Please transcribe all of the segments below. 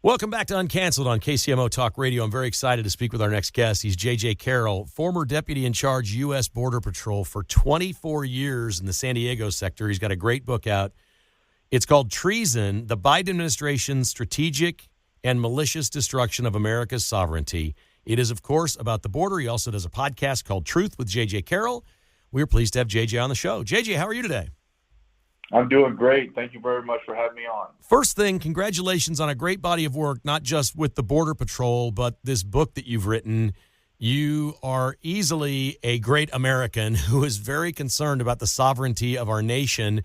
Welcome back to Uncanceled on KCMO Talk Radio. I'm very excited to speak with our next guest. He's J.J. Carrell, former deputy in charge U.S. Border Patrol for 24 years in the San Diego sector. He's got a great book out. It's called Treason, the Biden Administration's Strategic and Malicious Destruction of America's Sovereignty. It is, of course, about the border. He also does a podcast called Truth with J.J. Carrell. We're pleased to have J.J. on the show. J.J., how are you today? I'm doing great. Thank you very much for having me on. First thing, congratulations on a great body of work, not just with the Border Patrol, but this book that you've written. You are easily a great American who is very concerned about the sovereignty of our nation.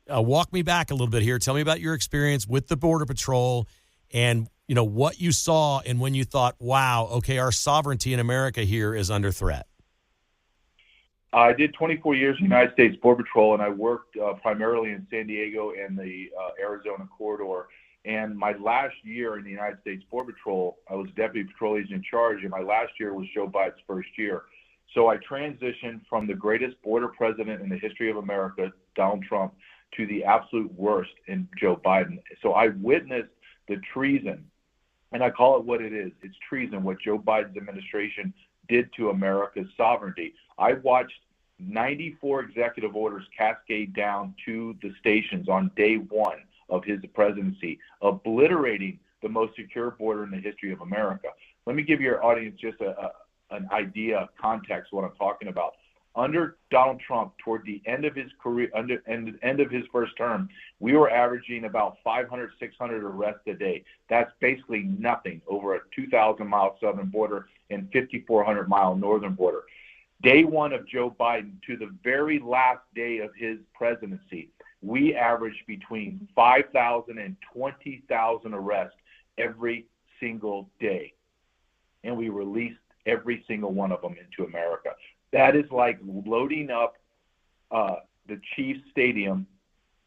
Walk me back a little bit here. Tell me about your experience with the Border Patrol and, what you saw and when you thought, wow, okay, our sovereignty in America here is under threat. I did 24 years in the United States Border Patrol, and I worked primarily in San Diego and the Arizona corridor. And my last year in the United States Border Patrol, I was Deputy Patrol Agent in Charge, and my last year was Joe Biden's first year. So I transitioned from the greatest border president in the history of America, Donald Trump, to the absolute worst in Joe Biden. So I witnessed the treason, and I call it what it is. It's treason, what Joe Biden's administration did to America's sovereignty. I watched 94 executive orders cascade down to the stations on day one of his presidency, obliterating the most secure border in the history of America. Let me give your audience just an idea, context, what I'm talking about. Under Donald Trump, toward the end of his career, end of his first term, we were averaging about 500, 600 arrests a day. That's basically nothing over a 2,000-mile southern border and 5,400-mile northern border. Day one of Joe Biden to the very last day of his presidency, we averaged between 5,000 and 20,000 arrests every single day. And we released every single one of them into America. That is like loading up the Chiefs Stadium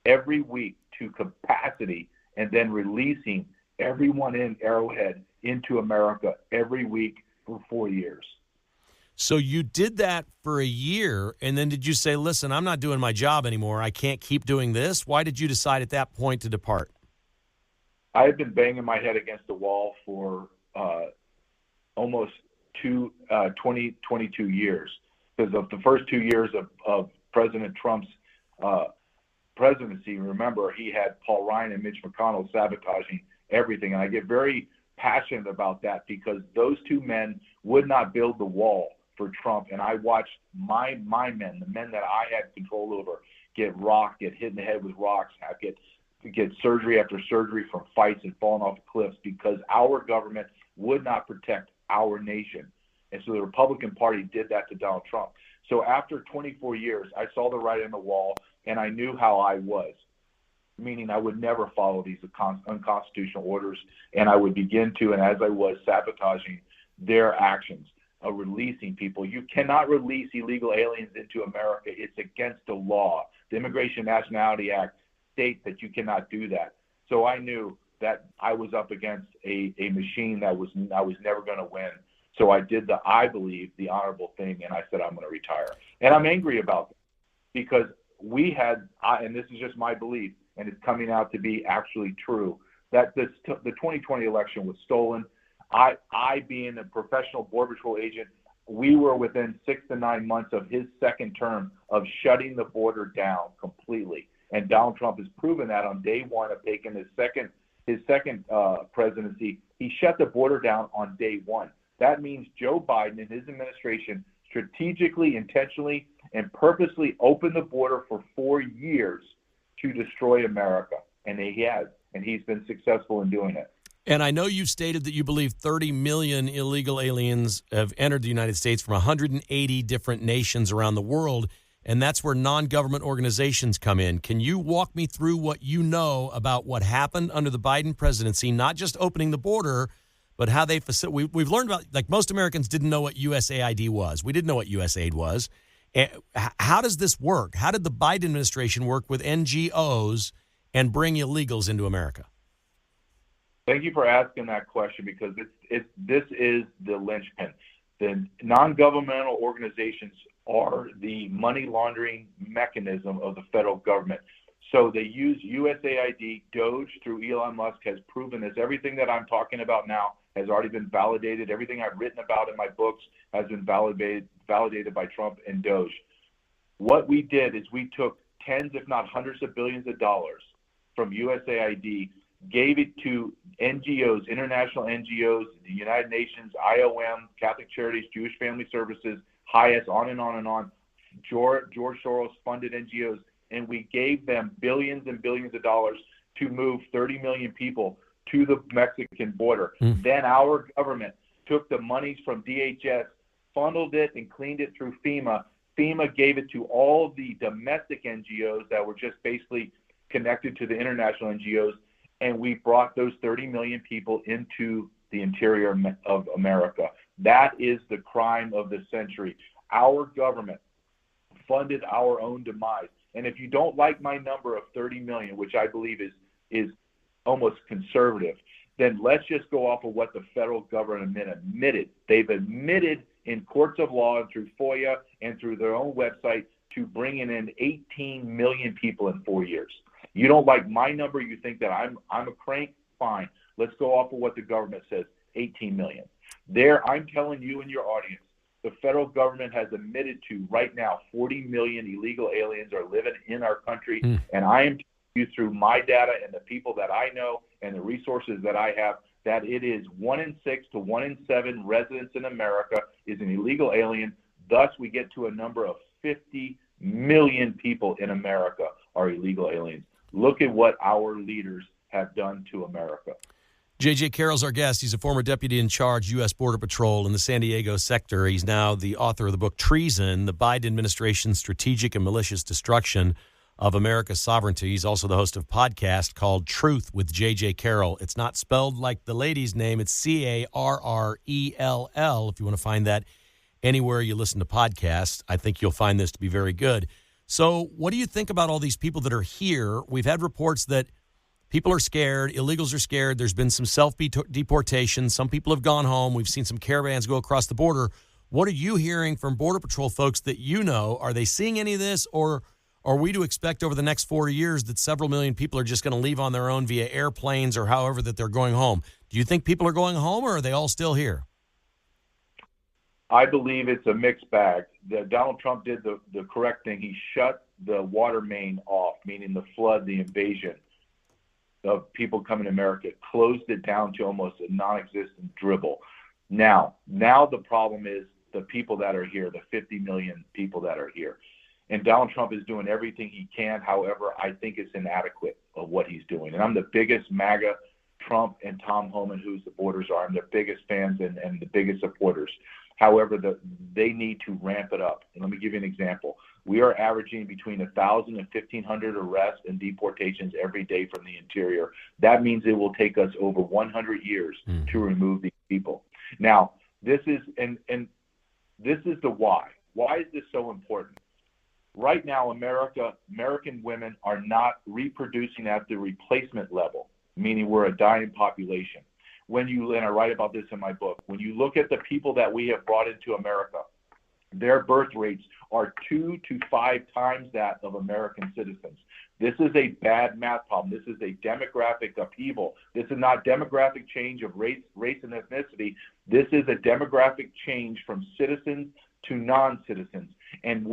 every week to capacity and then releasing everyone in Arrowhead into America every week for 4 years. So you did that for a year, and then did you say, listen, I'm not doing my job anymore. I can't keep doing this? Why did you decide at that point to depart? I had been banging my head against the wall for almost 22 years. Because of the first 2 years of President Trump's presidency, remember, he had Paul Ryan and Mitch McConnell sabotaging everything. And I get very passionate about that because those two men would not build the wall for Trump. And I watched my men, the men that I had control over, get rocked, get hit in the head with rocks, get surgery after surgery from fights and falling off cliffs because our government would not protect our nation. And so the Republican Party did that to Donald Trump. So after 24 years, I saw the writing on the wall, and I knew how I was, meaning I would never follow these unconstitutional orders, and I would begin to, and as I was, sabotaging their actions, releasing people. You cannot release illegal aliens into America. It's against the law. The Immigration and Nationality Act states that you cannot do that. So I knew that I was up against a machine that I was never going to win. So I did I believe, the honorable thing, and I said I'm going to retire. And I'm angry about it because we had, and this is just my belief, and it's coming out to be actually true, that the 2020 election was stolen. I being a professional Border Patrol agent, we were within 6 to 9 months of his second term of shutting the border down completely. And Donald Trump has proven that on day one of taking his second presidency. He shut the border down on day one. That means Joe Biden and his administration strategically, intentionally, and purposely opened the border for 4 years to destroy America. And he has, and he's been successful in doing it. And I know you've stated that you believe 30 million illegal aliens have entered the United States from 180 different nations around the world, and that's where non-government organizations come in. Can you walk me through what you know about what happened under the Biden presidency, not just opening the border, but how they facilitate? We've learned about, like, most Americans didn't know what USAID was. We didn't know what USAID was. How does this work? How did the Biden administration work with NGOs and bring illegals into America? Thank you for asking that question because this is the linchpin. The non-governmental organizations are the money laundering mechanism of the federal government. So they use USAID. Doge through Elon Musk has proven this. Everything that I'm talking about now has already been validated. Everything I've written about in my books has been validated by Trump and Doge. What we did is we took tens, if not hundreds of billions of dollars from USAID, gave it to NGOs, international NGOs, the United Nations, IOM, Catholic Charities, Jewish Family Services, HIAS, on and on and on, George Soros funded NGOs, and we gave them billions and billions of dollars to move 30 million people to the Mexican border. Then our government took the monies from DHS, funneled it and cleaned it through FEMA. FEMA gave it to all the domestic NGOs that were just basically connected to the international NGOs, and we brought those 30 million people into the interior of America. That is the crime of the century. Our government funded our own demise. And if you don't like my number of 30 million, which I believe is almost conservative, then let's just go off of what the federal government admitted. They've admitted in courts of law and through FOIA and through their own website to bringing in 18 million people in 4 years. You don't like my number, you think that I'm a crank? Fine. Let's go off of what the government says, 18 million. There, I'm telling you and your audience, the federal government has admitted to right now 40 million illegal aliens are living in our country, and I am telling you through my data and the people that I know and the resources that I have that it is 1 in 6 to 1 in 7 residents in America is an illegal alien. Thus, we get to a number of 50 million people in America are illegal aliens. Look at what our leaders have done to America. J.J. Carrell's our guest. He's a former deputy in charge, U.S. Border Patrol in the San Diego sector. He's now the author of the book Treason, the Biden Administration's Strategic and Malicious Destruction of America's Sovereignty. He's also the host of a podcast called Truth with J.J. Carrell. It's not spelled like the lady's name. It's Carrell. If you want to find that anywhere you listen to podcasts, I think you'll find this to be very good. So what do you think about all these people that are here? We've had reports that people are scared. Illegals are scared. There's been some self-deportation. Some people have gone home. We've seen some caravans go across the border. What are you hearing from Border Patrol folks that you know? Are they seeing any of this, or are we to expect over the next 4 years that several million people are just going to leave on their own via airplanes or however that they're going home? Do you think people are going home, or are they all still here? I believe it's a mixed bag. Donald Trump did the correct thing. He shut the water main off, meaning the flood, the invasion of people coming to America, closed it down to almost a non-existent dribble. Now the problem is the people that are here, the 50 million people that are here. And Donald Trump is doing everything he can. However, I think it's inadequate of what he's doing. And I'm the biggest MAGA, Trump and Tom Homan, who's the borders are. I'm their biggest fans and the biggest supporters. However, they need to ramp it up. And let me give you an example. We are averaging between 1,000 and 1,500 arrests and deportations every day from the interior. That means it will take us over 100 years to remove these people. Now, this is this is the why. Why is this so important? Right now, American women are not reproducing at the replacement level, meaning we're a dying population. And I write about this in my book, when you look at the people that we have brought into America, their birth rates are 2 to 5 times that of American citizens. This is a bad math problem. This is a demographic upheaval. This is not demographic change of race and ethnicity. This is a demographic change from citizens to non-citizens. And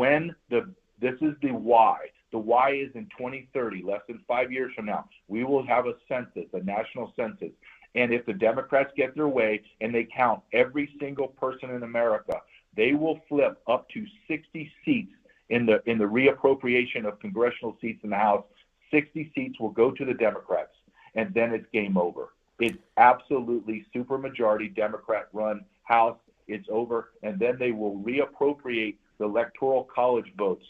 this is the why. The why is in 2030, less than 5 years from now, we will have a census, a national census. And if the Democrats get their way and they count every single person in America, they will flip up to 60 seats in the reappropriation of congressional seats in the House. 60 seats will go to the Democrats, and then it's game over. It's absolutely supermajority Democrat-run House. It's over, and then they will reappropriate the Electoral College votes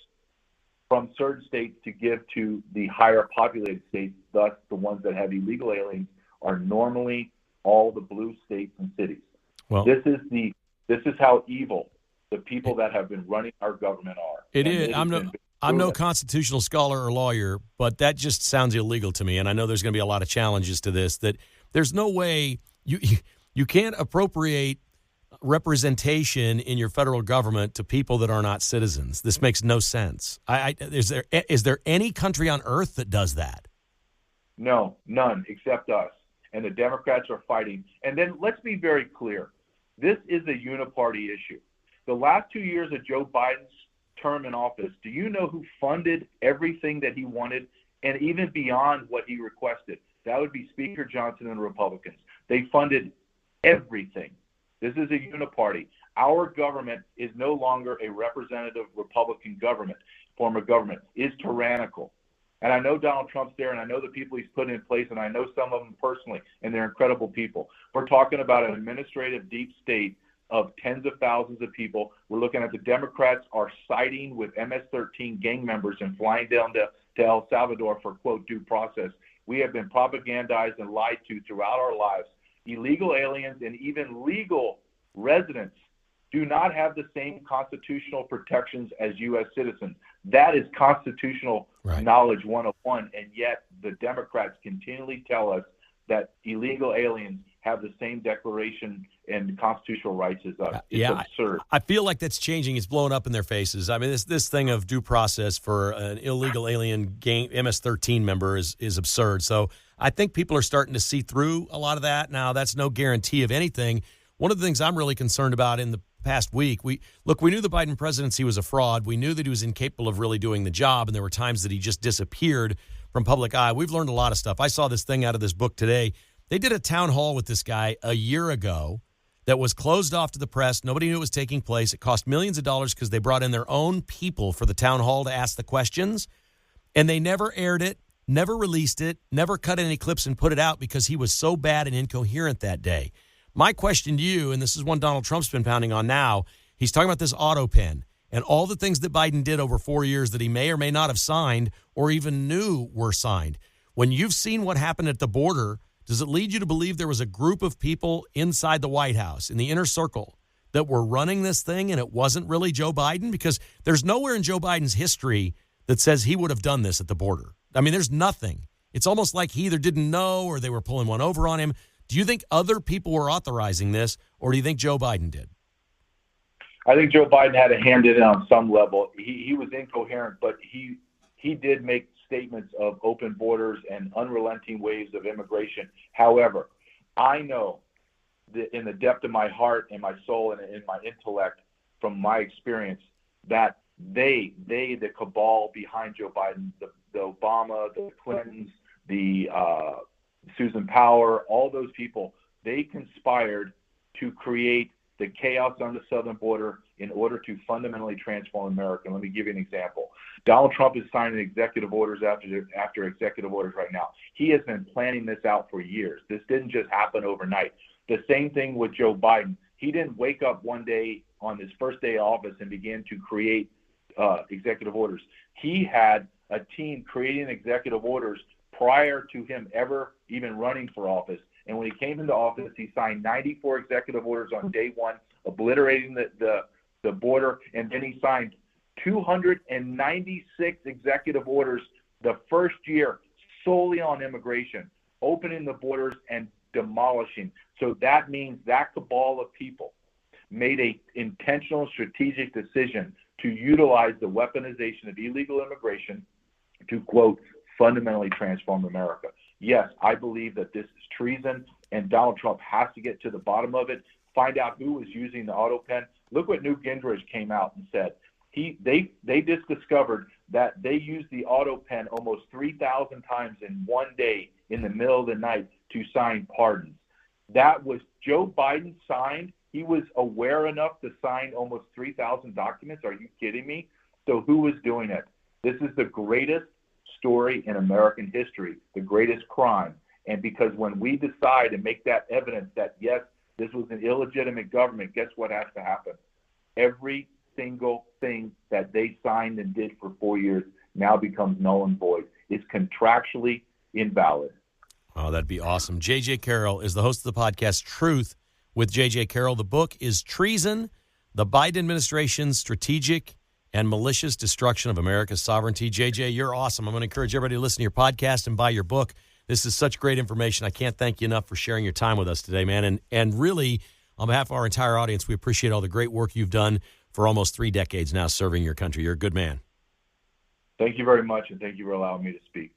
from certain states to give to the higher populated states, thus the ones that have illegal aliens are normally all the blue states and cities. Well, this is how evil the people that have been running our government are. It is. I'm no constitutional scholar or lawyer, but that just sounds illegal to me. And I know there's going to be a lot of challenges to this. That there's no way you can't appropriate representation in your federal government to people that are not citizens. This makes no sense. Is there any country on earth that does that? No, none except us. And the Democrats are fighting. And then let's be very clear. This is a uniparty issue. The last 2 years of Joe Biden's term in office, do you know who funded everything that he wanted and even beyond what he requested? That would be Speaker Johnson and Republicans. They funded everything. This is a uniparty. Our government is no longer a representative Republican government, form of government. It's tyrannical. And I know Donald Trump's there, and I know the people he's put in place, and I know some of them personally, and they're incredible people. We're talking about an administrative deep state of tens of thousands of people. We're looking at the Democrats are siding with MS-13 gang members and flying down to El Salvador for, quote, due process. We have been propagandized and lied to throughout our lives. Illegal aliens and even legal residents do not have the same constitutional protections as U.S. citizens. That is constitutional knowledge 101, and yet the Democrats continually tell us that illegal aliens have the same declaration and constitutional rights as us. It's absurd. I feel like that's changing. It's blowing up in their faces. I mean, this thing of due process for an illegal alien gang MS-13 member is absurd. So I think people are starting to see through a lot of that. Now, that's no guarantee of anything. One of the things I'm really concerned about in the past week, we knew the Biden presidency was a fraud. We knew that he was incapable of really doing the job, and there were times that he just disappeared from public eye. We've learned a lot of stuff. I saw this thing out of this book today. They did a town hall with this guy a year ago that was closed off to the press. Nobody knew it was taking place. It cost millions of dollars because they brought in their own people for the town hall to ask the questions, and they never aired it, never released it, never cut any clips and put it out because he was so bad and incoherent that day. My question to you, and this is one Donald Trump's been pounding on now, he's talking about this auto pen and all the things that Biden did over 4 years that he may or may not have signed or even knew were signed. When you've seen what happened at the border, does it lead you to believe there was a group of people inside the White House, in the inner circle, that were running this thing and it wasn't really Joe Biden? Because there's nowhere in Joe Biden's history that says he would have done this at the border. I mean, there's nothing. It's almost like he either didn't know or they were pulling one over on him. Do you think other people were authorizing this, or do you think Joe Biden did? I think Joe Biden had a hand in it on some level. He was incoherent, but he did make statements of open borders and unrelenting waves of immigration. However, I know that in the depth of my heart and my soul and in my intellect, from my experience, that the cabal behind Joe Biden, the Obama, the Clintons, the Susan Power, all those people, they conspired to create the chaos on the southern border in order to fundamentally transform America. Let me give you an example. Donald Trump is signing executive orders after executive orders right now. He has been planning this out for years. This didn't just happen overnight. The same thing with Joe Biden. He didn't wake up one day on his first day of office and begin to create executive orders. He had a team creating executive orders prior to him ever even running for office. And when he came into office, he signed 94 executive orders on day one, obliterating the border. And then he signed 296 executive orders the first year solely on immigration, opening the borders and demolishing. So that means that cabal of people made a intentional strategic decision to utilize the weaponization of illegal immigration to, quote, fundamentally transform America. Yes, I believe that this is treason, and Donald Trump has to get to the bottom of it, find out who was using the auto pen. Look what Newt Gingrich came out and said. They just discovered that they used the auto pen almost 3,000 times in one day in the middle of the night to sign pardons. That was Joe Biden signed. He was aware enough to sign almost 3,000 documents. Are you kidding me? So who was doing it? This is the greatest story in American history, the greatest crime. And because when we decide and make that evidence that, yes, this was an illegitimate government, guess what has to happen? Every single thing that they signed and did for 4 years now becomes null and void. It's contractually invalid. Oh, that'd be awesome. J.J. Carrell is the host of the podcast Truth with J.J. Carrell. The book is Treason, the Biden Administration's Strategic and Malicious Destruction of America's Sovereignty. J.J., you're awesome. I'm going to encourage everybody to listen to your podcast and buy your book. This is such great information. I can't thank you enough for sharing your time with us today, man. And really, On behalf of our entire audience, we appreciate all the great work you've done for almost 3 decades now serving your country. You're a good man. Thank you very much, and thank you for allowing me to speak.